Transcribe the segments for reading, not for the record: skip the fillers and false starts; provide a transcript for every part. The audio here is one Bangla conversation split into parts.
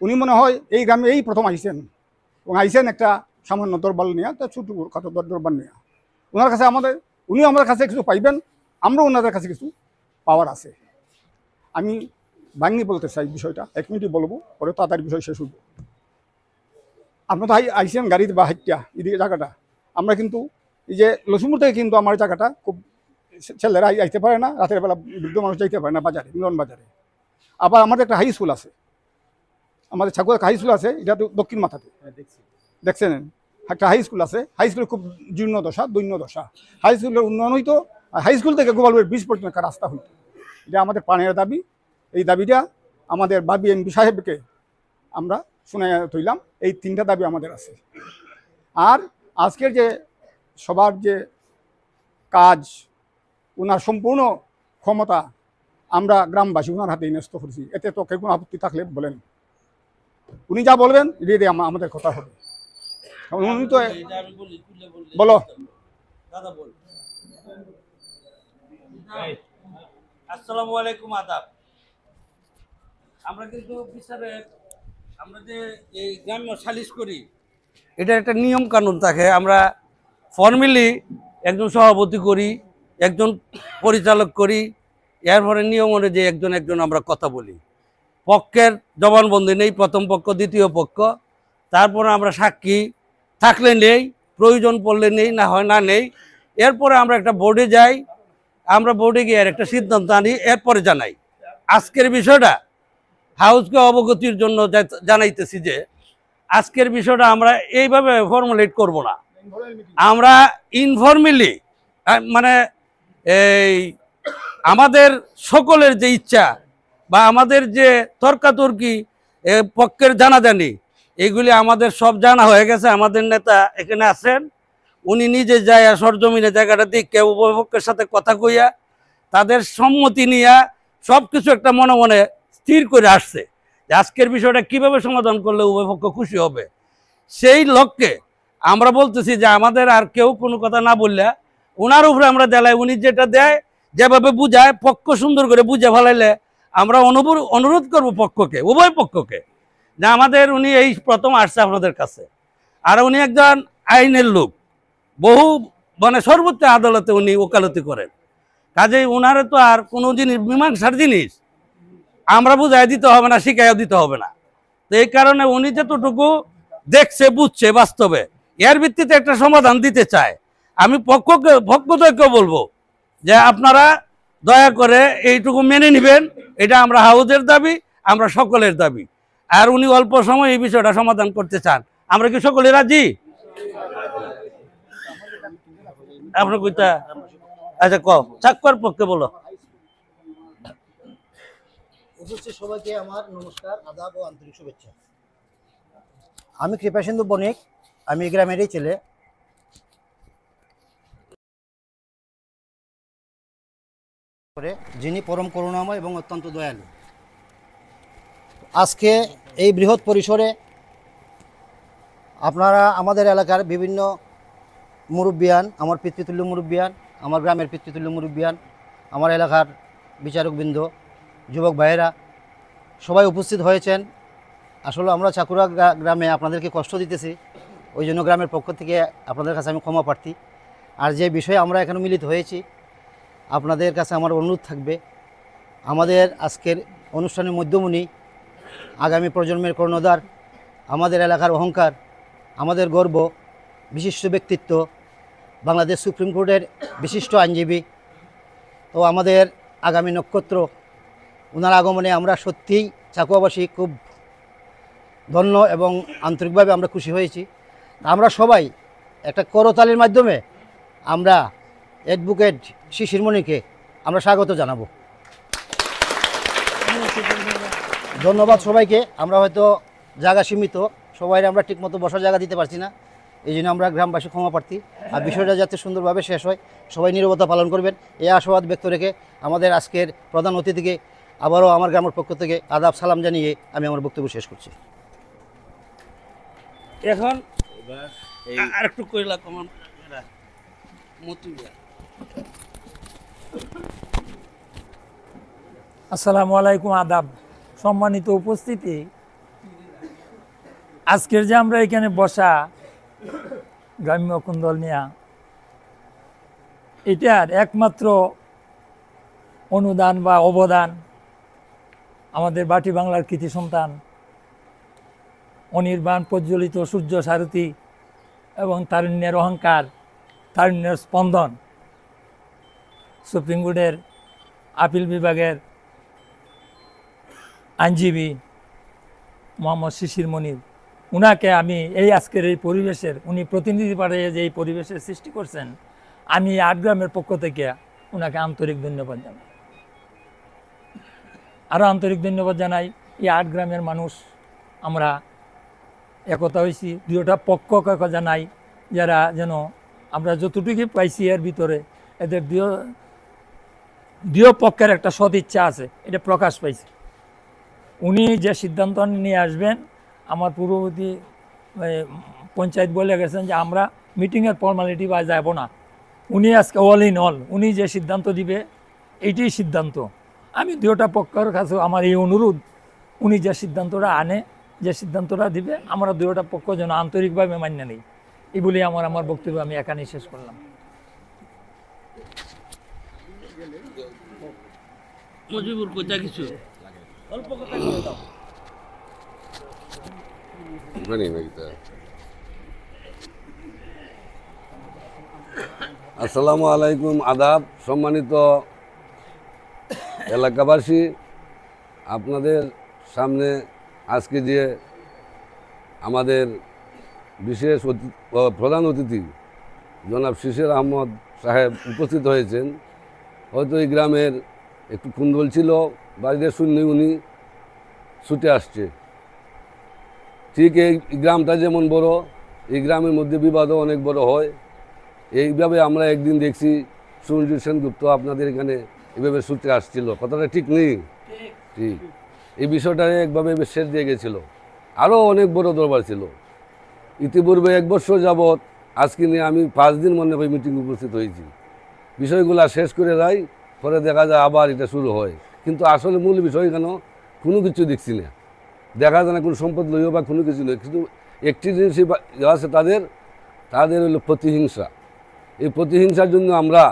উনি মনে হয় এই গ্রামে এই প্রথম আইসেন এবং আইসেন একটা সামান্য দরবার নিয়ে, একটা ছোট খাটো দরবার নিয়ে। ওনার কাছে উনি আমাদের কাছে কিছু পাইবেন, আমরা ওনাদের কাছে কিছু পাওয়ার আছে। আমি ভাঙ্গি বলতে চাই বিষয়টা, 1 মিনিটই বলবো, পরে তাড়াতাড়ি বিষয় শেষ হইব। আপনার তো আইসেন গাড়িতে বা হাইটটা এদিকে জায়গাটা, আমরা কিন্তু এই যে লক্ষ্মীপুর থেকে কিন্তু আমার জায়গাটা খুব ছেলেরা আইতে পারে না, রাতের বেলা বৃদ্ধ মানুষ যাইতে পারে না বাজারে, মিলন বাজারে। আবার আমাদের একটা হাই স্কুল আছে, আমাদের ছাকুয়া হাই স্কুল আছে, এটা তো দক্ষিণ মাথাতে দেখছেন, একটা হাই স্কুল আছে। হাই স্কুলের খুব জীর্ণ দশা, দৈন্য দশা। হাই স্কুলের উন্নয়ন হইতো, আর হাই স্কুল থেকে গোপালপুরের 20 পর্যন্ত একটা রাস্তা হইতো। এটা আমাদের প্রাণের দাবি। এই দাবিটা আমাদের বাবি এমপি সাহেবকে আমরা শুনে তৈলাম। এই 3টা দাবি আমাদের আছে। আর আজকের যে সবার যে কাজ, ওনার সম্পূর্ণ ক্ষমতা আমরা গ্রামবাসী ওনার হাতে ন্যস্ত করেছি। এতে তো কেউ কোনো আপত্তি থাকলে বলেন, উনি যা বলবেন রেডি আমাদের কথা হবে। উনি তো বলো। আসসালামু আলাইকুম, আদাব। আমরা কিন্তু বিচারে আমরা যে এই গ্রাম্য সালিশ করি, এটার একটা নিয়ম কানুন থাকে। আমরা ফর্মালি একজন সভাপতি করি, একজন পরিচালক করি, এরপরে নিয়ম অনুযায়ী একজন আমরা কথা বলি। পক্ষের জবানবন্দি নেই, প্রথম পক্ষ দ্বিতীয় পক্ষ, তারপরে আমরা সাক্ষী থাকলে নেই, প্রয়োজন পড়লে নেই, না হয় না নেই। এরপরে আমরা একটা বোর্ডে যাই, আমরা বোর্ডে গিয়ে একটা সিদ্ধান্ত আনি, এরপরে জানাই। আজকের বিষয়টা হাউসকে অবগতির জন্য জানাইতেছি যে আজকের বিষয়টা আমরা এইভাবে ফর্মুলেট করব না, আমরা ইনফর্মালি, মানে এই আমাদের সকলের যে ইচ্ছা বা আমাদের যে তর্কাতর্কি, পক্ষের জানাজানি, এগুলি আমাদের সব জানা হয়ে গেছে। আমাদের নেতা এখানে আছেন, উনি নিজে যায় সরজমিনে জায়গাটা দেখে উভয় পক্ষের সাথে কথা কইয়া তাদের সম্মতি নিয়ে সব কিছু একটা মনে মনে স্থির করে আসছে যে আজকের বিষয়টা কিভাবে সমাধান করলে উভয় পক্ষ খুশি হবে। সেই লক্ষ্যে আমরা বলতেছি যে আমাদের আর কেউ কোনো কথা না বললে ওনার উপরে আমরা দেলাই, উনি যেটা দেয় যেভাবে বুঝায় পক্ষ সুন্দর করে বুঝে ফেলাইলে আমরা অনুরোধ করব পক্ষকে, উভয় পক্ষকে, যে আমাদের উনি এই প্রথম আসছে আপনাদের কাছে, আর উনি একজন আইনের লোক, বহু মানে সর্বোচ্চ আদালতে উনি ওকালতি করেন। কাজেই উনারে তো আর কোনো জিনিস মীমাংসার জিনিস আমরা বুঝাই দিতে হবে না, শিখাইও দিতে হবে না। তো এই কারণে উনি যতটুকু দেখছে বুঝছে বাস্তবে, এর ভিত্তিতে একটা সমাধান দিতে চায়। আমি পক্ষকে বলবো যে আপনারা দয়া করে এইটুকু মেনে নেবেন, এটা আমরা হাউজের দাবি, আমরা সকলের দাবি। আর উনি অল্প সময় এই বিষয়টা সমাধান করতে চান, আমরা কি সকলে রাজি? আপনার কইতা আচ্ছা ক চাকুয়ার পক্ষে বলো। উপস্থিত সবাইকে আমার নমস্কার, আদাব ও আন্তরিক শুভেচ্ছা। আমি কৃপাসিন্ধু বণিক, আমি গ্রামেরই ছেলে। যিনি পরম করুণাময় এবং অত্যন্ত দয়ালু। আজকে এই বৃহৎ পরিসরে আপনারা আমাদের এলাকার বিভিন্ন মুরব্বিয়ান, আমার পিতৃতুল্য মুরব্বিয়ান, আমার গ্রামের পিতৃতুল্য মুরব্বিয়ান, আমার এলাকার বিচারকবৃন্দ, যুবক ভাইয়েরা সবাই উপস্থিত হয়েছেন। আসলে আমরা চাকুরা গ্রামে আপনাদেরকে কষ্ট দিতেছি, ওই জন্য গ্রামের পক্ষ থেকে আপনাদের কাছে আমি ক্ষমা প্রার্থী। আর যে বিষয়ে আমরা এখানে মিলিত হয়েছি, আপনাদের কাছে আমার অনুরোধ থাকবে, আমাদের আজকের অনুষ্ঠানের মধ্যমণি, আগামী প্রজন্মের কর্ণধার, আমাদের এলাকার অহংকার, আমাদের গর্ব, বিশিষ্ট ব্যক্তিত্ব, বাংলাদেশ সুপ্রিম কোর্টের বিশিষ্ট আইনজীবী ও আমাদের আগামী নক্ষত্র, ওনার আগমনে আমরা সত্যিই চাকুয়াবাসী খুব ধন্য এবং আন্তরিকভাবে আমরা খুশি হয়েছি। আমরা সবাই একটা করতালির মাধ্যমে আমরা অ্যাডভোকেট শিশিরমণিকে আমরা স্বাগত জানাবো। ধন্যবাদ সবাইকে। আমরা হয়তো জায়গা সীমিত, সবাই আমরা ঠিকমতো বসার জায়গা দিতে পারছি না, এই জন্য আমরা গ্রামবাসী ক্ষমা প্রার্থী। আর বিষয়টা যাতে সুন্দরভাবে শেষ হয়, সবাই নীরবতা পালন করবেন, এই আশাবাদ ব্যক্ত রেখে আমাদের আজকের প্রধান অতিথিকে আবারও আমার গ্রামের পক্ষ থেকে আদাব সালাম জানিয়ে আমি আমার বক্তব্য শেষ করছি। এখন আরেকটু কইলা কমান আসসালামু আলাইকুম, আদাব। সম্মানিত উপস্থিতি, আজকের যে আমরা এখানে বসা গ্রাম্য কুন্দল নিয়া, এটার একমাত্র অনুদান বা অবদান আমাদের বাটি বাংলার কৃতি সন্তান অনির্বাণ প্রজ্বলিত সূর্য সারথী এবং তারুণ্যের অহংকার, তারুণ্যের স্পন্দন, সুপ্রিম কোর্টের আপিল বিভাগের আইনজীবী মোহাম্মদ শিশির মনির, উনাকে আমি এই আজকের এই পরিবেশের, উনি প্রতিনিধি পাঠিয়ে যে এই পরিবেশের সৃষ্টি করছেন, আমি আট গ্রামের পক্ষ থেকে ওনাকে আন্তরিক ধন্যবাদ জানাই। আরও আন্তরিক ধন্যবাদ জানাই এই আট গ্রামের মানুষ, আমরা একতা হয়েছি, দুটা পক্ষ জানাই যারা যেন আমরা যতটুকু পাইছি এর ভিতরে এদের দুই পক্ষের একটা সদিচ্ছা আছে, এটা প্রকাশ পাইছে। উনি যে সিদ্ধান্ত নিয়ে আসবেন, আমার পূর্ববর্তী পঞ্চায়েত বলে গেছেন যে আমরা মিটিংয়ের ফর্মালিটি বা যাব না, উনি আজকে অল ইন অল, উনি যে সিদ্ধান্ত দিবে এইটাই সিদ্ধান্ত। আমি দুটা পক্ষের কাছে আমার এই অনুরোধ, উনি যে সিদ্ধান্তটা আনে, যে সিদ্ধান্তটা দিবে, আমরা দুটা পক্ষ যেন আন্তরিকভাবে মান্য নেই। এই বলে আমার বক্তব্য আমি এখানেই শেষ করলাম। মজিবুর কোথা কিছু অল্প কথা বলে দাও। আসসালামু আলাইকুম, আদাব। সম্মানিত এলাকাবাসী, আপনাদের সামনে আজকে যে আমাদের বিশেষ প্রধান অতিথি জনাব শিশির আহমদ সাহেব উপস্থিত হয়েছেন, হয়তো এই গ্রামের একটু কুন্দল ছিল, বাড়িতে শুনলে উনি ছুটে আসছে। ঠিক এই গ্রামটা যেমন বড়, এই গ্রামের মধ্যে বিবাদও অনেক বড় হয়। এইভাবে আমরা একদিন দেখছি সুরঞ্জিত সেনগুপ্ত আপনাদের এখানে এভাবে ছুটে আসছিল, কথাটা ঠিক নেই? ঠিক। এই বিষয়টা একভাবে শেষ দিয়ে গেছিল। আরও অনেক বড় দরবার ছিল। ইতিপূর্বে 1 বছর যাবৎ আজকে নিয়ে আমি 5 দিন মনে হয় মিটিং উপস্থিত হয়েছি। বিষয়গুলো শেষ করে যাই, পরে দেখা যায় আবার এটা শুরু হয়। কিন্তু আসলে মূল বিষয় কেন কোনো কিছু দেখছি না, দেখা যায় না কোনো সম্পদ লইও বা কোনো কিছু নয়। কিন্তু একটি জিনিসই আছে তাদের হলো প্রতিহিংসা। এই প্রতিহিংসার জন্য আমরা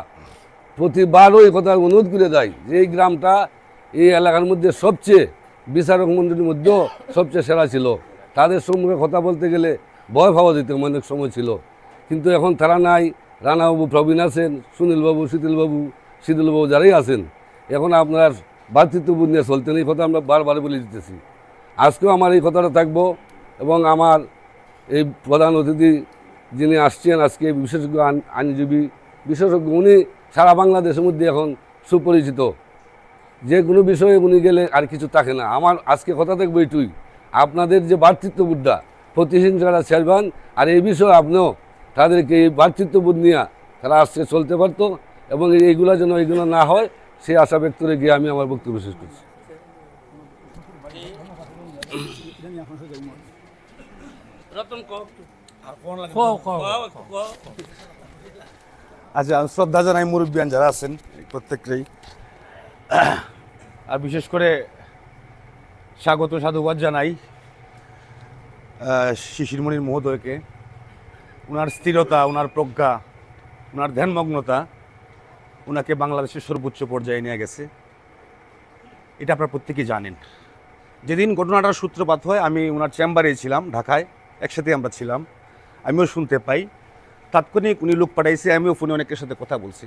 প্রতিবারও এই কথা অনুরোধ করে যাই যে এই গ্রামটা এই এলাকার মধ্যে সবচেয়ে বিচারক মণ্ডলীর মধ্যেও সবচেয়ে সেরা ছিল। তাদের সম্মুখে কথা বলতে গেলে ভয় পাওয়া যেত, অনেক সময় ছিল। কিন্তু এখন তারা নাই। রানাবাবু প্রবীণ আছেন, সুনীলবাবু, শীতলবাবু যারাই আছেন, এখন আপনার ভ্রাতৃত্ববোধ নিয়ে চলতেন। এই কথা আমরা বারবার বলে দিতেছি। আজকেও আমার এই কথাটা থাকবো। এবং আমার এই প্রধান অতিথি যিনি আসছেন আজকে, বিশেষজ্ঞ আইনজীবী বিশেষজ্ঞ, উনি সারা বাংলাদেশের মধ্যে এখন সুপরিচিত। যে কোনো বিষয়ে উনি গেলে আর কিছু থাকে না। আমার আজকে কথা থাকবে এইটুই, আপনাদের যে ভ্রাতৃত্ববোধটা, প্রতিহিংসাটা ছেড়বেন। আর এই বিষয়ে আপনিও তাদেরকে এই ভ্রাতৃত্ববোধ নিয়ে তারা আজকে চলতে পারতো, এবং এইগুলো যেন এইগুলো না হয় সেই আশা ব্যক্ত করে গিয়ে আমি আমার বক্তব্য শেষ করছি। আচ্ছা, শ্রদ্ধা জানাই মুরব্বিয়ান যারা আছেন প্রত্যেককেই, আর বিশেষ করে স্বাগত সাধুবাদ জানাই শিশিরমণির মহোদয়কে। ওনার স্থিরতা, ওনার প্রজ্ঞা, ওনার ধ্যানমগ্নতা ওনাকে বাংলাদেশের সর্বোচ্চ পর্যায়ে নিয়ে গেছে। এটা আপনারা প্রত্যেকেই জানেন। যেদিন ঘটনাটার সূত্রপাত হয়, আমি ওনার চেম্বারেই ছিলাম ঢাকায়, একসাথে আমরা ছিলাম। আমিও শুনতে পাই, তাৎক্ষণিক উনি লোক পাঠাইছে, আমিও ফোনে অনেকের সাথে কথা বলছি।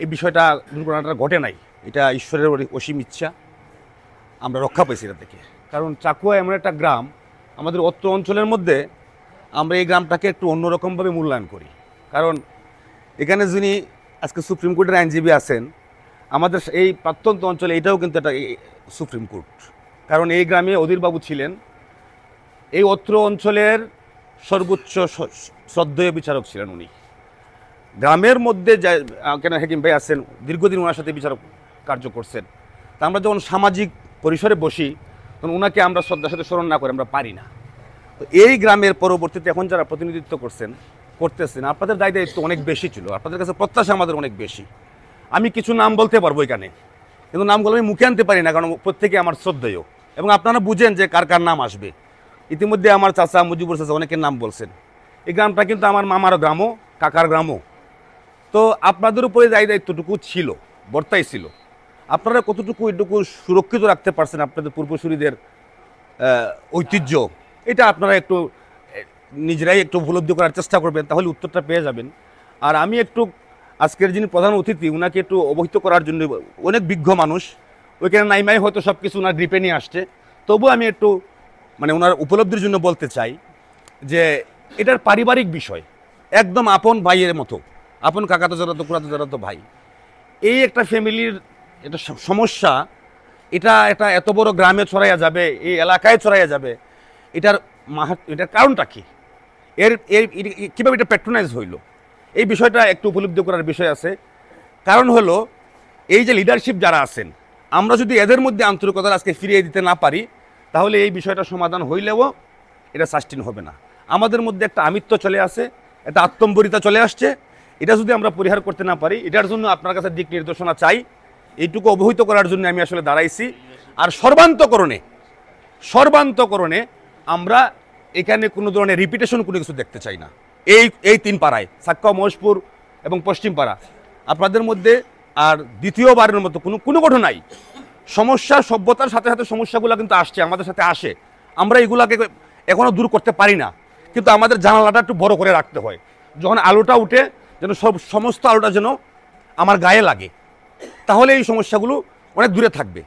এই বিষয়টা, দুর্ঘটনাটা ঘটে নাই, এটা ঈশ্বরের অসীম ইচ্ছা, আমরা রক্ষা পাইছি এটা থেকে। কারণ চাকুয়া এমন একটা গ্রাম, আমাদের অত্র অঞ্চলের মধ্যে আমরা এই গ্রামটাকে একটু অন্যরকমভাবে মূল্যায়ন করি। কারণ এখানে যিনি আজকে সুপ্রিম কোর্টের আইনজীবী আছেন, আমাদের এই প্রত্যন্ত অঞ্চলে এটাও কিন্তু একটা সুপ্রিম কোর্ট। কারণ এই গ্রামে অধীরবাবু ছিলেন এই অত্র অঞ্চলের সর্বোচ্চ শ্রদ্ধেয় বিচারক ছিলেন উনি। গ্রামের মধ্যে কেন হাকিম ভাই আছেন, দীর্ঘদিন ওনার সাথে বিচারক কার্য করছেন। তা আমরা যখন সামাজিক পরিসরে বসি, তখন ওনাকে আমরা শ্রদ্ধার সাথে স্মরণ না করে আমরা পারি না। তো এই গ্রামের পরবর্তীতে এখন যারা প্রতিনিধিত্ব করতেছেন, আপনাদের দায়িত্ব অনেক বেশি ছিল, আপনাদের কাছে প্রত্যাশা আমাদের অনেক বেশি। আমি কিছু নাম বলতে পারবো এখানে, কিন্তু নামগুলো আমি মুখে আনতে পারি না, কারণ প্রত্যেকে আমার শ্রদ্ধেয়, এবং আপনারা বুঝেন যে কার কার নাম আসবে। ইতিমধ্যে আমার চাচা মুজিবুর চাচা অনেকের নাম বলছেন। এই গ্রামটা কিন্তু আমার মামার গ্রামও, কাকার গ্রামও। তো আপনাদের উপরে দায়িত্বটুকু ছিল, বর্তাই ছিল। আপনারা কতটুকু এটুকু সুরক্ষিত রাখতে পারছেন আপনাদের পূর্বসূরীদের ঐতিহ্য, এটা আপনারা একটু নিজেরাই একটু উপলব্ধি করার চেষ্টা করবেন, তাহলে উত্তরটা পেয়ে যাবেন। আর আমি একটু আজকের যিনি প্রধান অতিথি উনাকে একটু অবহিত করার জন্য, অনেক বিজ্ঞ মানুষ, ওইখানে নাইমাই হয়তো সব কিছু ওনার গ্রিপে নিয়ে আসছে, তবুও আমি একটু মানে ওনার উপলব্ধির জন্য বলতে চাই যে এটার পারিবারিক বিষয়, একদম আপন ভাইয়ের মতো, আপন কাকাতো জড়াতো কুড়াতো জড়াতো ভাই। এই একটা ফ্যামিলির এটা সমস্যা, এটা এত বড় গ্রামে ছড়াইয়া যাবে, এই এলাকায় ছড়াইয়া যাবে, এটার কারণটা কি, এর কীভাবে এটা প্যাট্রোনাইজ হইল, এই বিষয়টা একটু উপলব্ধি করার বিষয় আছে। কারণ হলো এই যে লিডারশিপ যারা আছেন, আমরা যদি এদের মধ্যে আন্তরিকতা আজকে ফিরিয়ে দিতে না পারি, তাহলে এই বিষয়টা সমাধান হইলেও এটা সাস্টেন হবে না। আমাদের মধ্যে একটা আমিত্ব চলে আসে, একটা আত্মম্বরিতা চলে আসছে, এটা যদি আমরা পরিহার করতে না পারি, এটার জন্য আপনার কাছে দিক নির্দেশনা চাই। এইটুকু অবহিত করার জন্য আমি আসলে দাঁড়াইছি। আর সর্বান্তকরণে আমরা এখানে কোনো ধরনের রিপিটেশন কোনো কিছু দেখতে চাই না। এই 3 পাড়ায়, সাক্কা, মহেশপুর এবং পশ্চিম পাড়া, আপনাদের মধ্যে আর দ্বিতীয়বারের মতো কোনো ঘটনাই সমস্যা, সভ্যতার সাথে সাথে সমস্যাগুলো কিন্তু আসছে, আমাদের সাথে আসে। আমরা এগুলাকে এখনও দূর করতে পারি না, কিন্তু আমাদের জানালাটা একটু বড় করে রাখতে হয়। যখন আলোটা উঠে যেন সমস্ত আলোটা যেন আমার গায়ে লাগে, তাহলে এই সমস্যাগুলো অনেক দূরে থাকবে।